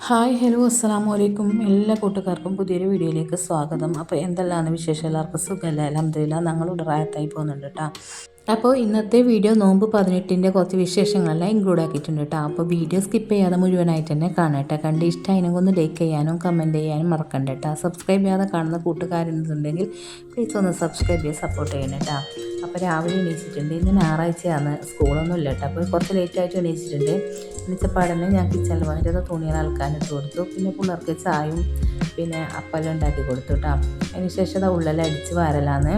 Hi hello അസ്സലാമു അലൈക്കും എല്ലാ കൂട്ടുകാർക്കും പുതിയൊരു വീഡിയോയിലേക്ക് സ്വാഗതം. അപ്പോൾ എന്തെല്ലാമാണ് വിശേഷം? എല്ലാവർക്കും സുഖമല്ലേ? അൽഹംദുലില്ലാ ഞങ്ങളിവിടെ റാഹത്തായി പോകുന്നുണ്ട് കേട്ടോ. അപ്പോൾ ഇന്നത്തെ വീഡിയോ നോമ്പ് 18ൻ്റെ കുറച്ച് വിശേഷങ്ങളെല്ലാം ഇൻക്ലൂഡ് ആക്കിയിട്ടുണ്ട് കേട്ടോ. അപ്പോൾ വീഡിയോ സ്കിപ്പ് ചെയ്യാതെ മുഴുവനായിട്ട് തന്നെ കാണാം കേട്ടോ. കണ്ട് ഇഷ്ടമായെങ്കിൽ ഒന്ന് ലൈക്ക് ചെയ്യാനും കമൻറ്റ് ചെയ്യാനും മറക്കണ്ട കേട്ടോ. സബ്സ്ക്രൈബ് ചെയ്യാതെ കാണുന്ന കൂട്ടുകാരുണ്ടെങ്കിൽ പ്ലീസ് ഒന്ന് സബ്സ്ക്രൈബ് ചെയ്ത് സപ്പോർട്ട് ചെയ്യണം കേട്ടോ. അപ്പോൾ രാവിലെ എണീച്ചിട്ടുണ്ട്. ഇന്ന് ഞായറാഴ്ചയാണ്, സ്കൂളൊന്നും ഇല്ല കേട്ടോ. അപ്പോൾ കുറച്ച് ലേറ്റായിട്ട് എണീച്ചിട്ടുണ്ട്. എണീച്ചപ്പാടന്നെ ഞാൻ കിച്ചണിൽ വന്നിട്ട് തുണികൾ അലക്കാനിട്ട് കൊടുത്തു. പിന്നെ പിള്ളേർക്ക് ചായയും പിന്നെ അപ്പെല്ലാം ഉണ്ടാക്കി കൊടുത്തു കേട്ടോ. അതിന് ശേഷം അത് ഉള്ളെല്ലാം അടിച്ച് വാരലാന്ന്.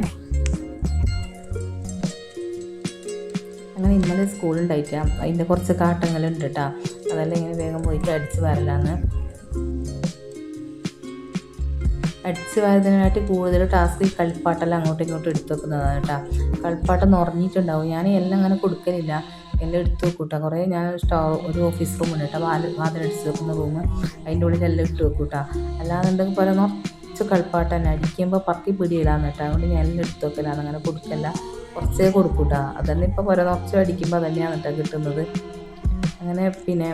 അങ്ങനെ ഇന്നലെ സ്കൂളുണ്ടായിട്ടാണ്, അതിൻ്റെ കുറച്ച് കാട്ടങ്ങളുണ്ട് കേട്ടോ. അതെല്ലാം ഇങ്ങനെ വേഗം പോയിട്ട് അടിച്ച് വാരലാന്ന്. അടിച്ച് വാരതിനായിട്ട് കൂടുതൽ ടാസ്ക് ഈ കളിപ്പാട്ടെല്ലാം അങ്ങോട്ടും ഇങ്ങോട്ടും എടുത്ത് വെക്കുന്നതാണ് കേട്ടോ. കളിപ്പാട്ടം നിറഞ്ഞിട്ടുണ്ടാവും. ഞാൻ എല്ലാം അങ്ങനെ കൊടുക്കലില്ല, എല്ലാം എടുത്ത് വെക്കൂട്ടോ. കുറേ ഞാൻ ഒരു ഓഫീസ് റൂമുണ്ട് കേട്ടോ, വാതിലടിച്ച് വെക്കുന്ന റൂം, അതിൻ്റെ ഉള്ളിൽ എല്ലാം ഇട്ട് വെക്കൂട്ടോ. അല്ലാന്നുണ്ടെങ്കിൽ പോലെ നിറച്ച് കളിപ്പാട്ടം തന്നെ അടിക്കുമ്പോൾ പറക്കി പിടിയിടാന്ന് കേട്ടോ. അതുകൊണ്ട് ഞാൻ എല്ലാം എടുത്ത് വെക്കലാണ്, അങ്ങനെ കൊടുക്കല്ല, കുറച്ചേ കൊടുക്കൂട്ടോ. അതന്നെ ഇപ്പോൾ പോലെ നിറച്ച് അടിക്കുമ്പോൾ അതന്നെയാണ് കേട്ടോ കിട്ടുന്നത്. അങ്ങനെ പിന്നെ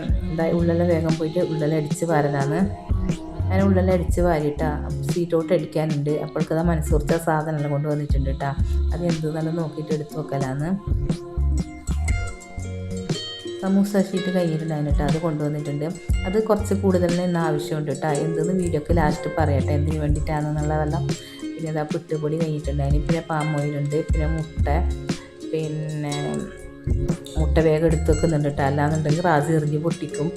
ഉള്ളെല്ലാം വേഗം പോയിട്ട് ഉള്ളെല്ലാം അടിച്ച് വാരലാണ്. ഞാൻ ഉള്ളെല്ലാം അടിച്ച് വാരിയിട്ടാ. സീറ്റോട്ട് അടിക്കാനുണ്ട്. അപ്പോഴേക്കതാ മനസ്സുറച്ച സാധനമെല്ലാം കൊണ്ടുവന്നിട്ടുണ്ട് കേട്ടോ. അത് എന്തെന്നെല്ലാം നോക്കിയിട്ട് എടുത്ത് വെക്കലാന്ന്. സമൂസ ഷീറ്റ് കഴിഞ്ഞിട്ടുണ്ടായിരുന്നു കേട്ടോ, അത് കൊണ്ടുവന്നിട്ടുണ്ട്. അത് കുറച്ച് കൂടുതൽ ഇന്ന് ആവശ്യമുണ്ട് കേട്ടോ. എന്തെന്ന് വീഡിയോക്ക് ലാസ്റ്റ് പറയട്ടെ എന്തിനു വേണ്ടിയിട്ടാണെന്നുള്ളതെല്ലാം. പിന്നെ ഇതാ പുട്ടുപൊടി കഴിഞ്ഞിട്ടുണ്ടായിരുന്നു. പിന്നെ പാം ഓയിലുണ്ട്, പിന്നെ മുട്ട വേഗം എടുത്ത് വെക്കുന്നുണ്ട് കേട്ടോ. അല്ലാന്നുണ്ടെങ്കിൽ റാസി എറിഞ്ഞ് പൊട്ടിക്കും.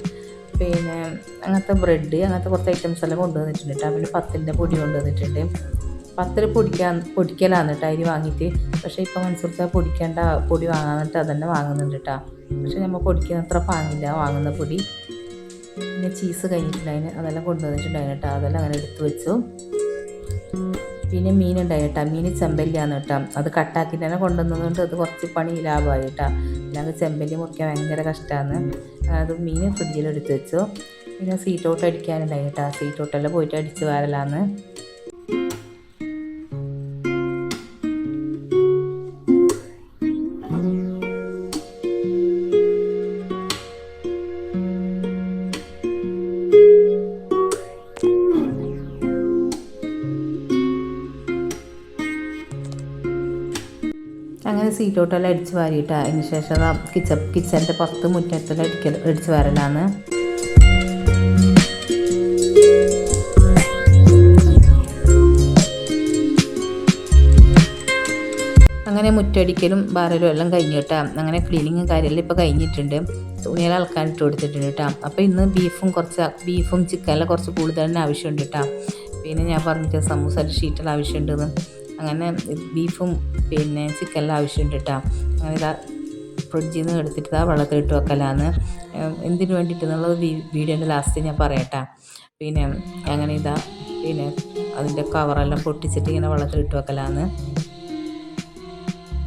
പിന്നെ അങ്ങനത്തെ ബ്രെഡ്, അങ്ങനത്തെ കുറച്ച് ഐറ്റംസ് എല്ലാം കൊണ്ടുവന്നിട്ടുണ്ട് കേട്ടോ. പിന്നെ പത്തിൻ്റെ പൊടി കൊണ്ടുവന്നിട്ടുണ്ട്. പത്തിൽ പൊടിക്കലാന്ന് കേട്ടോ അരി വാങ്ങിയിട്ട്. പക്ഷേ ഇപ്പോൾ മനസ്സിലാക്കുക പൊടിക്കേണ്ട പൊടി വാങ്ങാന്നിട്ട് അതന്നെ വാങ്ങുന്നുണ്ട് കേട്ടോ. പക്ഷേ നമ്മൾ പൊടിക്കുന്ന അത്ര പാങ്ങില്ല വാങ്ങുന്ന പൊടി. പിന്നെ ചീസ് കഴിഞ്ഞിട്ടുണ്ടായിരുന്നു, അതെല്ലാം കൊണ്ടുവന്നിട്ടുണ്ടായിരുന്നു കേട്ടോ. അതെല്ലാം അങ്ങനെ എടുത്ത് വെച്ചു. പിന്നെ മീനുണ്ടായി കേട്ടോ. മീൻ ചെമ്പല്ലിയാന്ന് കേട്ടോ. അത് കട്ടാക്കിയിട്ട് തന്നെ കൊണ്ടുവന്നതുകൊണ്ട് അത് കുറച്ച് പണി ലാഭമായി കേട്ടോ. അല്ലെങ്കിൽ ചെമ്പല്ലി മുറിക്കാൻ ഭയങ്കര കഷ്ടമാണ്. അത് മീൻ ഫ്രിഡ്ജിലെടുത്ത് വെച്ചു. പിന്നെ സീറ്റോട്ട് അടിക്കാനുണ്ടായി കേട്ടോ. സീറ്റോട്ടെല്ലാം പോയിട്ട് അടിച്ച് വാരലാന്ന്. അങ്ങനെ സീറ്റോട്ടെല്ലാം അടിച്ച് വാരിയിട്ടാ. അതിന് ശേഷം കിച്ചൻ്റെ പുറത്ത് മുറ്റത്തെല്ലാം അടിച്ച് വാരലാണ്. അങ്ങനെ മുറ്റടിക്കലും ബാരലും എല്ലാം കഴിഞ്ഞു കേട്ടോ. അങ്ങനെ ക്ലീനിങ്ങും കാര്യമെല്ലാം ഇപ്പോൾ കഴിഞ്ഞിട്ടുണ്ട്. തുണിയെല്ലാം അലക്കാനിട്ട് കൊടുത്തിട്ടുണ്ട് കേട്ടോ. അപ്പോൾ ഇന്ന് ബീഫും ചിക്കനെല്ലാം കുറച്ച് കൂടുതൽ തന്നെ ആവശ്യമുണ്ട് കേട്ടോ. പിന്നെ ഞാൻ പറഞ്ഞിട്ട് സമൂസയുടെ ഷീറ്റെല്ലാം ആവശ്യമുണ്ടെന്ന്. അങ്ങനെ ബീഫും പിന്നെ ചിക്കനെല്ലാം ആവശ്യമുണ്ട് കേട്ടോ. അങ്ങനെ ഇതാ ഫ്രിഡ്ജിൽ നിന്ന് എടുത്തിട്ട് വെള്ളത്തിലിട്ട് വെക്കലാന്ന്. എന്തിനു വേണ്ടിയിട്ടെന്നുള്ളത് വീഡിയോൻ്റെ ലാസ്റ്റ് ഞാൻ പറയട്ടോ. പിന്നെ അങ്ങനെ പിന്നെ അതിൻ്റെ കവറെല്ലാം പൊട്ടിച്ചിട്ട് ഇങ്ങനെ വെള്ളത്തിലിട്ട് വെക്കലാന്ന്.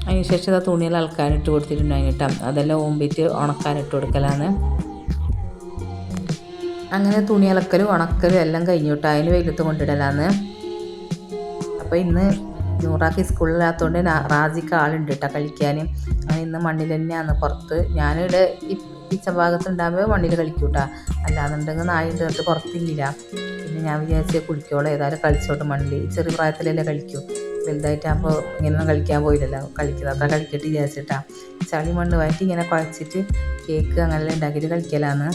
അതിന് ശേഷം തുണിയെല്ലാം അലക്കാനിട്ട് കൊടുത്തിട്ടുണ്ടായിരുന്നു കേട്ടോ. അതെല്ലാം ഓമ്പിയിട്ട് ഉണക്കാനിട്ട് കൊടുക്കലാണ്. അങ്ങനെ തുണി അലക്കലും ഉണക്കലും എല്ലാം കഴിഞ്ഞു കേട്ടോ. അതിന് വെയിലത്ത് കൊണ്ടിടലാന്ന്. അപ്പോൾ ഇന്ന് നൂറാക്ക് സ്കൂളിലാത്തതുകൊണ്ട് റാസിക്ക് ആളുണ്ട് കേട്ടോ കളിക്കാൻ. അങ്ങനെ ഇന്ന് മണ്ണിൽ തന്നെയാണ് പുറത്ത്. ഞാനിവിടെ ഈ കിച്ചൺ ഭാഗത്തുണ്ടാകുമ്പോൾ മണ്ണിൽ കളിക്കും കേട്ടോ. അല്ലാന്നുണ്ടെങ്കിൽ നായിൻ്റെ അടുത്ത് പുറത്തില്ല. പിന്നെ ഞാൻ വിചാരിച്ച് കുളിക്കോളൂ, ഏതായാലും കളിച്ചോട്ട് മണ്ണിൽ. ചെറിയ പ്രായത്തിലല്ലേ കളിക്കൂ, വലുതായിട്ടാകുമ്പോൾ ഇങ്ങനെയൊന്നും കളിക്കാൻ പോയില്ലല്ലോ. കളിക്കുന്നത് അത്ര കളിക്കട്ട് വിചാരിച്ചിട്ടാ. ചളി മണ്ണ് വായിട്ട് ഇങ്ങനെ കുഴച്ചിട്ട് കേക്ക് അങ്ങനെല്ലാം ഉണ്ടാക്കിയിട്ട് കളിക്കലാന്ന്.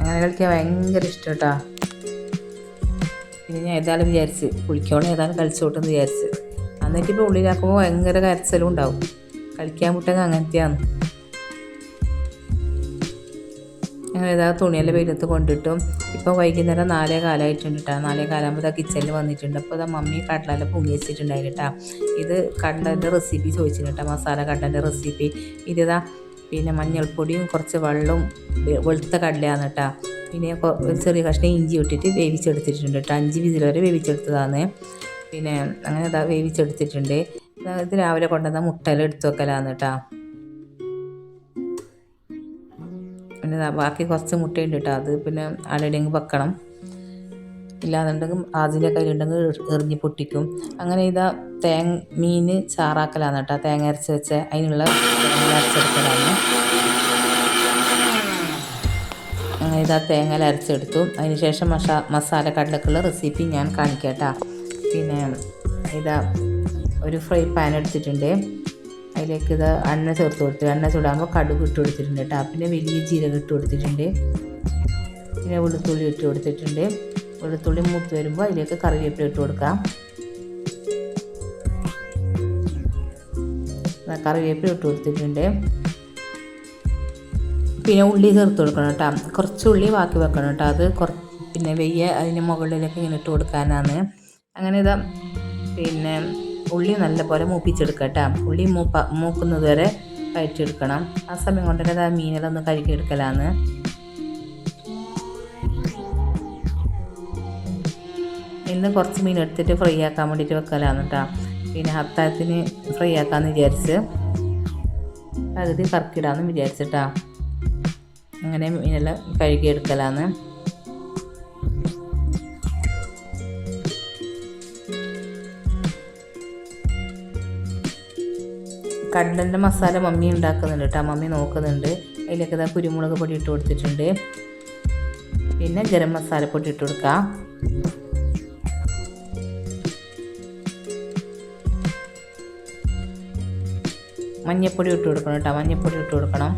അങ്ങനെ കളിക്കാൻ ഭയങ്കര ഇഷ്ടം കേട്ടോ. പിന്നെ ഞാൻ ഏതായാലും വിചാരിച്ച് കുളിക്കോളം ഏതായാലും കളിച്ചോട്ടെന്ന് വിചാരിച്ച്. എന്നിട്ട് ഇപ്പോൾ ഉള്ളിലാക്കുമ്പോൾ ഭയങ്കര കരച്ചിലും ഉണ്ടാവും. കളിക്കാൻ വിട്ടെങ്കിൽ അങ്ങനത്തെയാണ്. അങ്ങനെ ഏതായാലും തുണിയെല്ലാം വെയിലത്ത് കൊണ്ടിട്ടും. ഇപ്പോൾ വൈകുന്നേരം 4:15 കേട്ടോ. 4:15 കിച്ചണിൽ വന്നിട്ടുണ്ട്. അപ്പോൾ മമ്മി കടലെല്ലാം പൊങ്ങി വെച്ചിട്ടുണ്ടായി കേട്ടോ. ഇത് കടലിൻ്റെ റെസിപ്പി ചോദിച്ചിട്ടുണ്ട് കേട്ടോ, മസാല കടലിൻ്റെ റെസിപ്പി. പിന്നെ മഞ്ഞൾപ്പൊടിയും കുറച്ച് വെള്ളവും വെളുത്ത കടലയാണ് കേട്ടോ. പിന്നെ ഒരു ചെറിയ കഷ്ണം ഇഞ്ചി ഇട്ടിട്ട് വേവിച്ചെടുത്തിട്ടുണ്ട് കേട്ടോ. 5 വിസിൽ വരെ വേവിച്ചെടുത്തതാണ്. പിന്നെ അങ്ങനെ വേവിച്ചെടുത്തിട്ടുണ്ട്. ഇത് രാവിലെ കൊണ്ടുവന്ന മുട്ടയെല്ലാം എടുത്ത് വെക്കലാന്ന് കേട്ടോ. പിന്നെ ബാക്കി കുറച്ച് മുട്ടയുണ്ട് കേട്ടോ. അത് പിന്നെ അടയിടെങ്കിൽ വെക്കണം, ഇല്ലാന്നുണ്ടെങ്കിൽ അതിൻ്റെ കയ്യിലുണ്ടെങ്കിൽ എറിഞ്ഞ് പൊട്ടിക്കും. അങ്ങനെ മീൻ ചാറാക്കലാണ് കേട്ടോ. തേങ്ങ അരച്ച് വെച്ച അതിനുള്ള അരച്ചെടുക്കലാണ്. അങ്ങനെ ഇതാ തേങ്ങ അരച്ചെടുത്തു. അതിന് ശേഷം മസാല കടലക്കുള്ള റെസിപ്പി ഞാൻ കാണിക്കട്ടാ. പിന്നെ ഇതാ ഒരു ഫ്രൈ പാൻ എടുത്തിട്ടുണ്ട്. അതിലേക്ക് ഇത് എണ്ണ ചേർത്ത് കൊടുത്തു. എണ്ണ ചൂടാകുമ്പോൾ കടുക് ഇട്ട് കൊടുത്തിട്ടുണ്ട് കേട്ടോ. പിന്നെ വലിയ ജീരകം ഇട്ട് കൊടുത്തിട്ടുണ്ട്. പിന്നെ വെളുത്തുള്ളി ഇട്ട് കൊടുത്തിട്ടുണ്ട്. വെളുത്തുള്ളി മൂത്ത് വരുമ്പോൾ അതിലേക്ക് കറിവേപ്പില ഇട്ട് കൊടുക്കാം. കറിവേപ്പില ഇട്ട് കൊടുത്തിട്ടുണ്ട്. പിന്നെ ഉള്ളി ചേർത്ത് കൊടുക്കണം കേട്ടോ. കുറച്ച് ഉള്ളി ബാക്കി വെക്കണം കേട്ടോ. അത് പിന്നെ വെയ്യ അതിന് മുകളിലേക്ക് ഇങ്ങനെ ഇട്ട് കൊടുക്കാനാണ്. അങ്ങനെ ഇതാ പിന്നെ ഉള്ളി നല്ലപോലെ മൂപ്പിച്ചെടുക്കുക കേട്ടോ. ഉള്ളി മൂക്കുന്നത് വരെ വഴറ്റിയെടുക്കണം. ആ സമയം കൊണ്ട് തന്നെ മീനെല്ലാം കഴുകിയെടുക്കലാണ്. ഇന്ന് കുറച്ച് മീൻ എടുത്തിട്ട് ഫ്രൈ ആക്കാൻ വേണ്ടിയിട്ട് വെക്കലാണ് കേട്ടോ. പിന്നെ അത്താഴത്തിന് ഫ്രൈ ആക്കാമെന്ന് വിചാരിച്ച് പകുതി കറക്കിടാമെന്ന് വിചാരിച്ചിട്ടാ. അങ്ങനെ മീനെല്ലാം കഴുകിയെടുക്കലാണ്. കടലിൻ്റെ മസാല മമ്മി ഉണ്ടാക്കുന്നുണ്ട് കേട്ടോ. മമ്മി നോക്കുന്നുണ്ട്. അതിലേക്ക് ഇതാ കുരുമുളക് പൊടി ഇട്ട് കൊടുത്തിട്ടുണ്ട്. പിന്നെ ഗരം മസാലപ്പൊടി ഇട്ട് കൊടുക്കാം. മഞ്ഞൾപ്പൊടി ഇട്ട് കൊടുക്കണം കേട്ടോ. മഞ്ഞൾപ്പൊടി ഇട്ട് കൊടുക്കണം.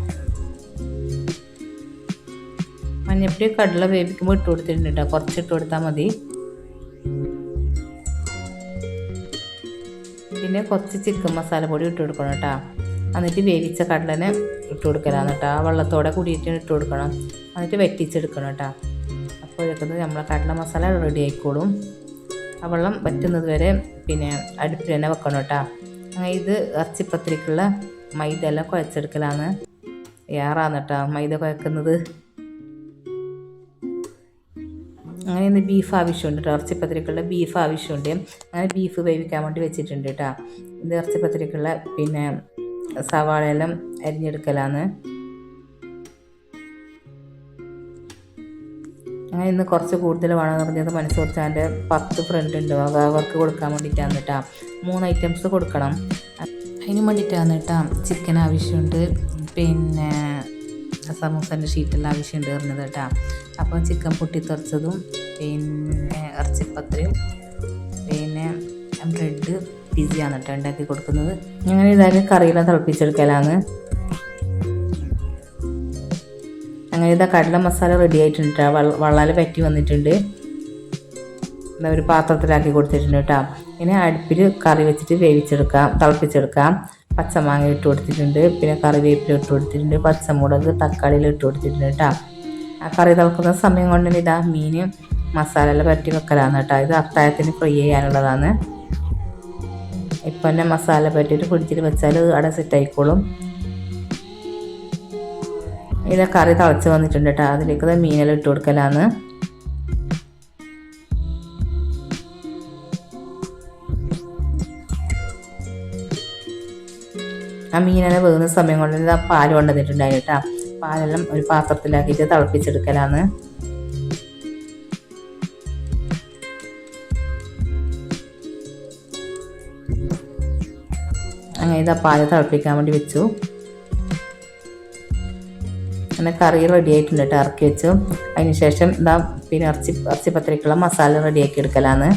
മഞ്ഞൾപ്പൊടി കടല വേവിക്കുമ്പോൾ ഇട്ട് കൊടുത്തിട്ടുണ്ട് കേട്ടോ. കുറച്ച് ഇട്ട് കൊടുത്താൽ മതി. പിന്നെ കുറച്ച് ചിക്കൻ മസാല പൊടി ഇട്ട് കൊടുക്കണം കേട്ടോ. എന്നിട്ട് വേവിച്ച കടലനെ ഇട്ട് കൊടുക്കലാണ് കേട്ടോ. ആ വെള്ളത്തോടെ കൂടിയിട്ട് ഇട്ട് കൊടുക്കണം. എന്നിട്ട് വെറ്റിച്ചെടുക്കണം കേട്ടോ. അപ്പോൾ എടുക്കുന്നത് നമ്മളെ കടല മസാല റെഡി ആയിക്കോളും. ആ വെള്ളം വറ്റുന്നത് വരെ പിന്നെ അടുപ്പിൽ തന്നെ വെക്കണം കേട്ടോ. അങ്ങനെ ഇത് ഇറച്ചിപ്പത്തിരിക്കുള്ള മൈദ എല്ലാം കുഴച്ചെടുക്കലാണ്. ഏറാന്ന് കേട്ടോ മൈദ കുഴക്കുന്നത്. അങ്ങനെ ഇന്ന് ബീഫ് ആവശ്യമുണ്ട് കേട്ടോ. ഇറച്ചിപ്പത്തിരിക്കുള്ള ബീഫ് ആവശ്യമുണ്ട്. അങ്ങനെ ബീഫ് വേവിക്കാൻ വേണ്ടി വെച്ചിട്ടുണ്ട് കേട്ടോ. ഇത് ഇറച്ചിപ്പത്തിരിക്കുള്ള പിന്നെ സവാളയെല്ലാം അരിഞ്ഞെടുക്കലാണ്. അങ്ങനെ ഇന്ന് കുറച്ച് കൂടുതൽ വേണമെന്ന് പറഞ്ഞത് മനസ്സോർച്ചാൻ്റെ 10 ഫ്രണ്ട് ഉണ്ട്. അവർക്ക് കൊടുക്കാൻ വേണ്ടിയിട്ടാണ് കേട്ടോ. 3 ഐറ്റംസ് കൊടുക്കണം. അതിന് വേണ്ടിയിട്ടാണ് കേട്ടോ. ചിക്കൻ ആവശ്യമുണ്ട്. പിന്നെ സമൂസൻ്റെ ഷീറ്റെല്ലാം ആവശ്യമുണ്ട് പറഞ്ഞത് കേട്ടോ. അപ്പോൾ ചിക്കൻ പൊട്ടിത്തെറിച്ചതും പിന്നെ ഇറച്ചിപ്പത്തിരിയും പിന്നെ ബ്രെഡ് പിസയാണ് കേട്ടോ ഉണ്ടാക്കി കൊടുക്കുന്നത്. അങ്ങനെ ഇതായാലും കറിയെല്ലാം തിളപ്പിച്ചെടുക്കലാണ്. അങ്ങനെ ഇതാ കടല മസാല റെഡി ആയിട്ടുണ്ട്. വെള്ളാൽ പറ്റി വന്നിട്ടുണ്ട്. എന്താ ഒരു പാത്രത്തിലാക്കി കൊടുത്തിട്ടുണ്ട് കേട്ടോ. ഇനി അടുപ്പിൽ കറി വെച്ചിട്ട് വേവിച്ചെടുക്കാം, തിളപ്പിച്ചെടുക്കാം. പച്ചമാങ്ങ ഇട്ട് കൊടുത്തിട്ടുണ്ട്. പിന്നെ കറിവേപ്പില ഇട്ട് കൊടുത്തിട്ടുണ്ട്. പച്ചമുളക് തക്കാളിയിൽ ഇട്ട് കൊടുത്തിട്ടുണ്ട് കേട്ടോ. ആ കറി തിളക്കുന്ന സമയം കൊണ്ട് തന്നെ ഇതാ മീൻ മസാല എല്ലാം പറ്റി വെക്കലാണ് കേട്ടോ. ഇത് അത്താഴത്തിന് ഫ്രൈ ചെയ്യാനുള്ളതാണ്. ഇപ്പം തന്നെ മസാല പറ്റിയിട്ട് ഫ്രിഡ്ജിൽ വെച്ചാൽ അവിടെ സെറ്റ് ആയിക്കോളും. ഇത് കറി തിളച്ച് വന്നിട്ടുണ്ട് കേട്ടോ. അതിലേക്ക് മീനെല്ലാം ഇട്ട് കൊടുക്കലാണ്. ആ മീനെല്ലാം വേകുന്ന സമയം കൊണ്ട് പാൽ കൊണ്ടുവന്നിട്ടുണ്ടായി കേട്ടോ. പാലെല്ലാം ഒരു പാത്രത്തിലാക്കിയിട്ട് തിളപ്പിച്ചെടുക്കലാണ്. അങ്ങനെ ഇതാ പാല് തിളപ്പിക്കാൻ വേണ്ടി വെച്ചു. അങ്ങനെ കറി റെഡി ആയിട്ടുണ്ട് കേട്ടോ. ഇറക്കി വെച്ചു. അതിന് ശേഷം ഇതാ പിന്നെ ഇറച്ചിപ്പത്തിരിക്കുള്ള മസാല റെഡിയാക്കി എടുക്കലാണ്.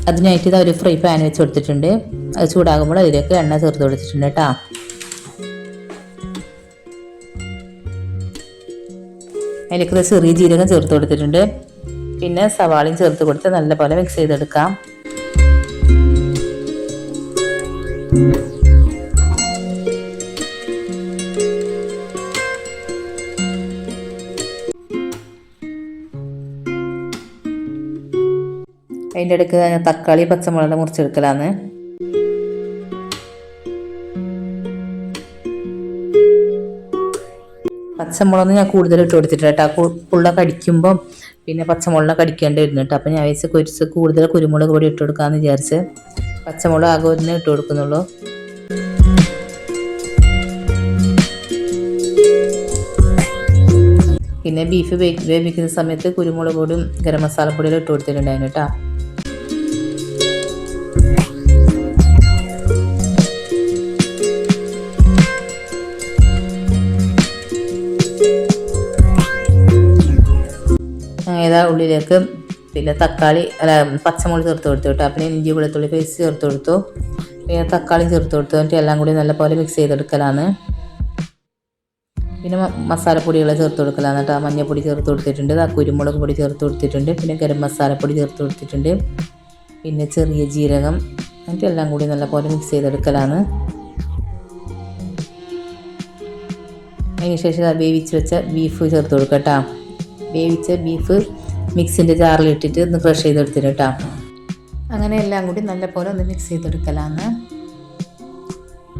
അതിനായിട്ട് ഇതാ ഒരു ഫ്രൈ പാൻ വെച്ച് കൊടുത്തിട്ടുണ്ട്. അത് ചൂടാകുമ്പോൾ അതിലേക്ക് എണ്ണ ചേർത്ത് കൊടുത്തിട്ടുണ്ട് കേട്ടോ. അതിലേക്ക് ചെറിയ ജീരകം ചേർത്ത് കൊടുത്തിട്ടുണ്ട്. പിന്നെ സവാളയും ചേർത്ത് കൊടുത്ത് നല്ലപോലെ മിക്സ് ചെയ്തെടുക്കാം. അതിൻ്റെ ഇടയ്ക്ക് തക്കാളി പച്ചമുളക് മുറിച്ചെടുക്കലാണ്. പച്ചമുളക് ഞാൻ കൂടുതൽ ഇട്ട് കൊടുത്തിട്ടുണ്ട് കേട്ടോ. പുള്ള കടിക്കുമ്പം പിന്നെ പച്ചമുളക് കടിക്കേണ്ടി വരുന്നു കേട്ടോ. അപ്പം ഞാൻ കുറച്ച് കൂടുതൽ കുരുമുളക് പൊടി ഇട്ട് കൊടുക്കാമെന്ന് വിചാരിച്ച് പച്ചമുളക് ആകെ ഒന്നേ ഇട്ട് കൊടുക്കുന്നുള്ളൂ. പിന്നെ ബീഫ് വേവിക്കുന്ന സമയത്ത് കുരുമുളക് പൊടിയും ഗരം മസാലപ്പൊടിയും ഇട്ട് കൊടുത്തിട്ടുണ്ടായിരുന്നു കേട്ടോ. ഇതാ ഉള്ളിലേക്ക് പിന്നെ തക്കാളി പച്ചമുളക് ചേർത്ത് കൊടുത്തു കേട്ടോ. പിന്നെ ഇഞ്ചി വെളുത്തുള്ളി പേസ്റ്റ് ചേർത്ത് കൊടുത്തു. പിന്നെ തക്കാളി ചേർത്ത് കൊടുത്തു. എന്നിട്ട് എല്ലാം കൂടി നല്ലപോലെ മിക്സ് ചെയ്തെടുക്കലാണ്. പിന്നെ മസാലപ്പൊടികൾ ചേർത്ത് കൊടുക്കലാണ് കേട്ടോ. മഞ്ഞൾപ്പൊടി ചേർത്ത് കൊടുത്തിട്ടുണ്ട്, കുരുമുളക് പൊടി ചേർത്ത് കൊടുത്തിട്ടുണ്ട്, പിന്നെ ഗരം മസാലപ്പൊടി ചേർത്ത് കൊടുത്തിട്ടുണ്ട്, പിന്നെ ചെറിയ ജീരകം. എന്നിട്ട് എല്ലാം കൂടി നല്ലപോലെ മിക്സ് ചെയ്തെടുക്കലാണ്. അതിന് ശേഷം വേവിച്ച് വെച്ച ബീഫ് ചേർത്ത് കൊടുക്കുക കേട്ടോ. വേവിച്ച ബീഫ് മിക്സിൻ്റെ ജാറിലിട്ടിട്ട് ഒന്ന് ക്രഷ് ചെയ്തെടുത്തിട്ട് കേട്ടോ. അങ്ങനെ എല്ലാം കൂടി നല്ലപോലെ ഒന്ന് മിക്സ് ചെയ്തെടുക്കലാണ്.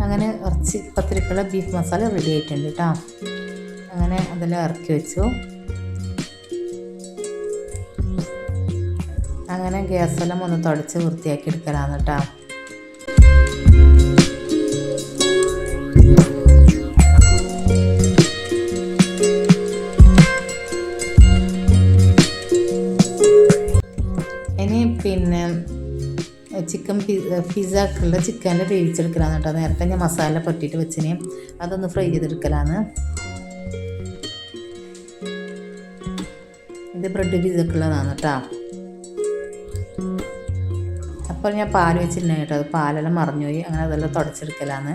അങ്ങനെ ഇറച്ചി പത്തിരിക്കുള്ള ബീഫ് മസാല റെഡി ആയിട്ടുണ്ട് കേട്ടോ. അങ്ങനെ അതെല്ലാം ഇറക്കി വെച്ചു. അങ്ങനെ ഗ്യാസെല്ലാം ഒന്ന് തുടച്ച് വൃത്തിയാക്കി എടുക്കലാണ് കേട്ടോ. ഇനി പിന്നെ ചിക്കൻ പിസ്സക്കുള്ള ചിക്കനിൽ വേവിച്ചെടുക്കലാണ് കേട്ടോ. നേരത്തെ ഞാൻ മസാല പറ്റിയിട്ട് വെച്ചിന് അതൊന്ന് ഫ്രൈ ചെയ്തെടുക്കലാണ്. ഇത് ബ്രെഡ് പിസ്സക്കുള്ളതാണ് കേട്ടോ. അപ്പോൾ ഞാൻ പാൽ വെച്ചിട്ടുണ്ടായി കേട്ടോ. അത് പാലെല്ലാം മറിഞ്ഞുപോയി. അങ്ങനെ അതെല്ലാം തുടച്ചെടുക്കലാണ്.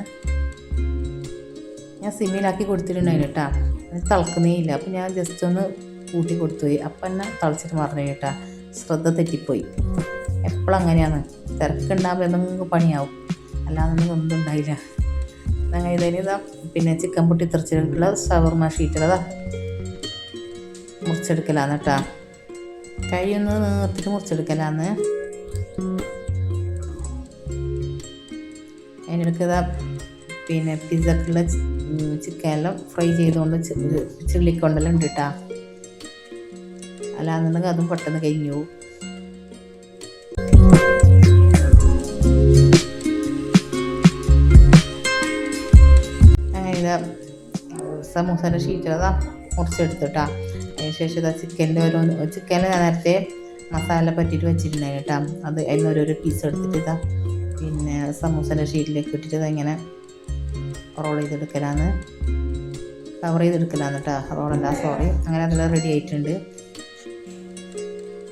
ഞാൻ സിമ്മിലാക്കി കൊടുത്തിട്ടുണ്ടായി കേട്ടോ. അത് തിളക്കുന്നേ ഇല്ല. അപ്പോൾ ഞാൻ ജസ്റ്റ് ഒന്ന് കൂട്ടി കൊടുത്തുപോയി. അപ്പം തന്നെ തിളച്ചിട്ട് മറിഞ്ഞു കേട്ടോ. ശ്രദ്ധ തെറ്റിപ്പോയി. എപ്പോഴും അങ്ങനെയാണ്, തിരക്കുണ്ടാകുമ്പോൾ എന്തെങ്കിലും പണിയാവും, അല്ലാതൊന്നും ഒന്നും ഉണ്ടായില്ല. അങ്ങനെ ഇതിനിതാ പിന്നെ ചിക്കൻ പൊട്ടിത്തെറിച്ചിട്ടുള്ള ഷവർമ ഷീറ്റിലതാ മുറിച്ചെടുക്കലാണ് കേട്ടോ. കഴിയുന്നത് നിർത്തിട്ട് മുറിച്ചെടുക്കലാണ്. അതിനിടയ്ക്കതാ പിന്നെ പിസ്സക്കുള്ള ചിക്കനെല്ലാം ഫ്രൈ ചെയ്തുകൊണ്ട് ചിള്ളിക്കൊണ്ടെല്ലാം ഉണ്ട് കേട്ടോ. അല്ലാന്നുണ്ടെങ്കിൽ അതും പെട്ടെന്ന് കഴിഞ്ഞു പോകും. അങ്ങനെ ഇതാ സമൂസയുടെ ഷീറ്റിലതാ മുറിച്ചെടുത്തിട്ടാ. അതിന് ശേഷം ഇതാ ചിക്കനിൽ ഞാൻ നേരത്തെ മസാല പറ്റിയിട്ട് വെച്ചിട്ടുണ്ടായി കേട്ടോ. അത് അതിന് ഓരോരോ പീസ് എടുത്തിട്ട് ഇതാ പിന്നെ സമൂസയുടെ ഷീറ്റിലേക്ക് ഇട്ടിട്ട് ഇങ്ങനെ റോൾ ചെയ്തെടുക്കലാണ്, കവർ ചെയ്തെടുക്കലാണ് കേട്ടോ. റോളല്ല, സോറി. അങ്ങനെ അതെല്ലാം റെഡി ആയിട്ടുണ്ട്.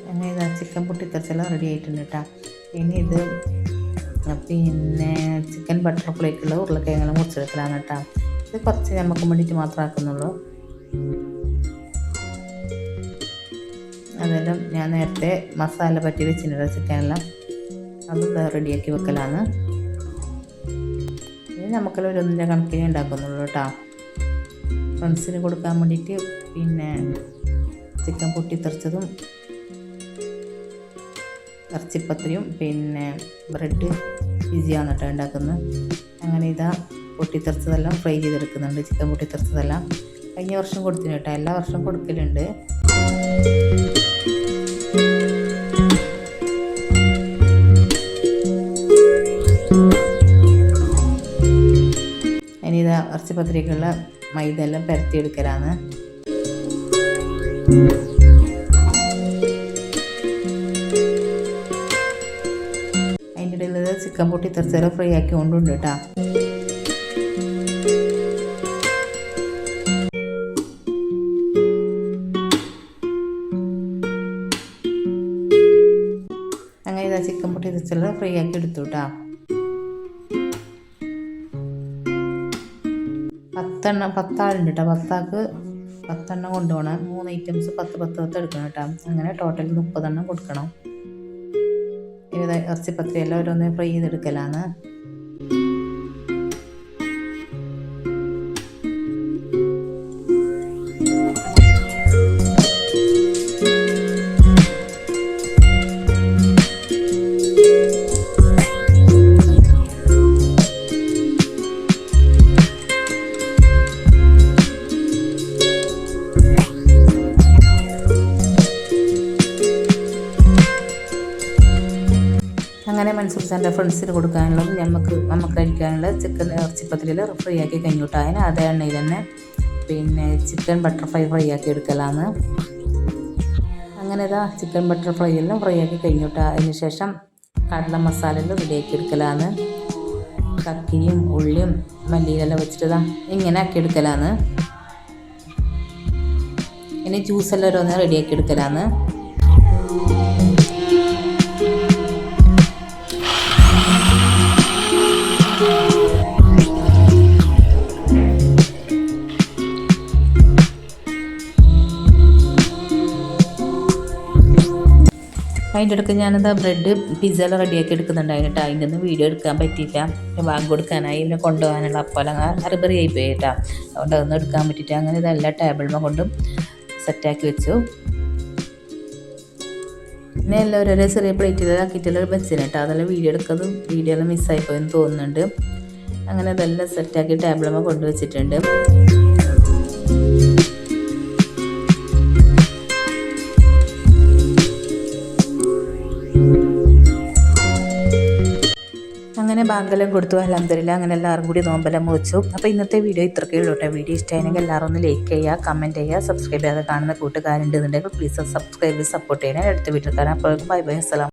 അങ്ങനെ ഇതാ ചിക്കൻ പൊട്ടിത്തെറിച്ചെല്ലാം റെഡി ആയിട്ടുണ്ട് കേട്ടോ. ഇനി ഇത് പിന്നെ ചിക്കൻ ബട്ടർഫ്ലൈക്കുള്ള ഉരുളക്കിഴങ്ങെല്ലാം മുറിച്ചെടുക്കലാണ് കേട്ടോ. ഇത് കുറച്ച് നമുക്ക് വേണ്ടിയിട്ട് മാത്രം ആക്കുന്നുള്ളൂ. അതെല്ലാം ഞാൻ നേരത്തെ മസാല പറ്റി വെച്ചിട്ടുണ്ട് ചിക്കനെല്ലാം. അതും റെഡിയാക്കി വെക്കലാണ്. ഇനി നമുക്കെല്ലാം ഒരു ഒന്നിൻ്റെ കണക്കിനെ ഉണ്ടാക്കുന്നുള്ളൂ കേട്ടോ. ഫ്രണ്ട്സിന് കൊടുക്കാൻ വേണ്ടിയിട്ട് പിന്നെ ചിക്കൻ പൊട്ടിത്തെറിച്ചതും ഇറച്ചിപ്പത്തിരിയും പിന്നെ ബ്രെഡ് പിസ്സയാണ് കേട്ടോ ഉണ്ടാക്കുന്നത്. അങ്ങനെ ഇതാ പൊട്ടിത്തെറിച്ചതെല്ലാം ഫ്രൈ ചെയ്തെടുക്കുന്നുണ്ട്. ചിക്കൻ പൊട്ടിത്തെറിച്ചതെല്ലാം കഴിഞ്ഞ വർഷം കൊടുത്തിന് കേട്ടോ. എല്ലാ വർഷവും കൊടുക്കലുണ്ട്. ഇനി ഇതാ ഇറച്ചിപ്പത്തിരിക്കുള്ള മൈദ എല്ലാം പരത്തിയെടുക്കലാണ്. അതിൻ്റെ ഇടയിൽ ചിക്കൻ പൊട്ടിത്തെറിച്ചെല്ലാം ഫ്രൈ ആക്കി കൊണ്ടുണ്ട് കേട്ടോ. അങ്ങനെ ഇതാ ചിക്കൻ പൊട്ടിത്തെറിച്ചെല്ലാം ഫ്രൈ ആക്കി എടുത്തു കേട്ടോ. 10 ആളുണ്ട് കേട്ടോ. 10 എണ്ണം കൊണ്ടുപോകണം. 3 ഐറ്റംസ് 10 എടുക്കണം കേട്ടോ. അങ്ങനെ ടോട്ടൽ 30 എണ്ണം കൊടുക്കണം. ഇനി ഇറച്ചിപ്പത്തിരി എല്ലാം ഓരോന്ന് ഫ്രൈ ചെയ്തെടുക്കലാണ്. അങ്ങനെ മൻസൂർ സാറിൻ്റെ ഫ്രണ്ട്സിന് കൊടുക്കാനുള്ളതും നമുക്ക് കഴിക്കാനുള്ള ചിക്കൻ ഇറച്ചിപ്പത്തിരിയിൽ ഫ്രൈ ആക്കി കഴിഞ്ഞിട്ട് അതിന് അതേ എണ്ണയിൽ തന്നെ പിന്നെ ചിക്കൻ ബട്ടർഫ്ലൈ ഫ്രൈ ആക്കി എടുക്കലാണ്. അങ്ങനെ ഇതാ ചിക്കൻ ബട്ടർഫ്ലൈ എല്ലാം ഫ്രൈ ആക്കി കഴിഞ്ഞിട്ട് അതിന് ശേഷം കടല മസാലയെല്ലാം റെഡിയാക്കി എടുക്കലാണ്. കക്കിരിയും ഉള്ളിയും മല്ലിയിലെല്ലാം വെച്ചിട്ട് ഇതാ ഇങ്ങനെ ആക്കി എടുക്കലാണ്. ഇനി ജ്യൂസെല്ലാം ഓരോന്ന് റെഡിയാക്കി എടുക്കലാന്ന്. അതിൻ്റെ ഇടയ്ക്ക് ഞാനെന്താ ബ്രെഡ് പിസ്സ എല്ലാം റെഡിയാക്കി എടുക്കുന്നുണ്ടായിരുന്നു കേട്ടോ. അതിൻ്റെ ഒന്നും വീഡിയോ എടുക്കാൻ പറ്റിയില്ല. ബാങ്ക് കൊടുക്കാനായി പിന്നെ കൊണ്ടുപോകാനുള്ള അപ്പോഴെല്ലാം അരബറി ആയി പോയി കേട്ടോ. അതുകൊണ്ട് അതൊന്നും എടുക്കാൻ പറ്റിയിട്ട് അങ്ങനെ ഇതെല്ലാം ടേബിളിൽ കൊണ്ടും സെറ്റാക്കി വെച്ചു. പിന്നെ എല്ലാം ഓരോരോ ചെറിയ പ്ലേറ്റിലാക്കിയിട്ടുള്ള വെച്ചിന് കേട്ടോ. അതെല്ലാം വീഡിയോ എല്ലാം മിസ്സായിപ്പോയെന്ന് തോന്നുന്നുണ്ട്. അങ്ങനെ ഇതെല്ലാം സെറ്റാക്കി ടേബിളിൽ കൊണ്ടുവച്ചിട്ടുണ്ട്. അങ്ങനെ ബാങ്കെല്ലാം കൊടുത്തു. അൽഹംദുലില്ലാഹ് അങ്ങനെ എല്ലാവരും കൂടി നോമ്പെല്ലാം മുറിച്ചു. അപ്പോൾ ഇന്നത്തെ വീഡിയോ ഇത്രയൊക്കെ ഉള്ളൂ കേട്ടോ. വീഡിയോ ഇഷ്ടമായെങ്കിൽ എല്ലാവരും ഒന്ന് ലൈക്ക് ചെയ്യുക, കമൻറ്റ് ചെയ്യുക, സബ്സ്ക്രൈബ് ചെയ്യാതെ കാണുന്ന കൂട്ടുകാരുണ്ടെന്നുണ്ടെങ്കിൽ പ്ലീസ് സബ്സ്ക്രൈബ് സപ്പോർട്ട് ചെയ്യണേ. അടുത്ത വീട്ടിൽ കാണാം. അപ്പോൾ ബൈ ബൈ, അസ്സലാം.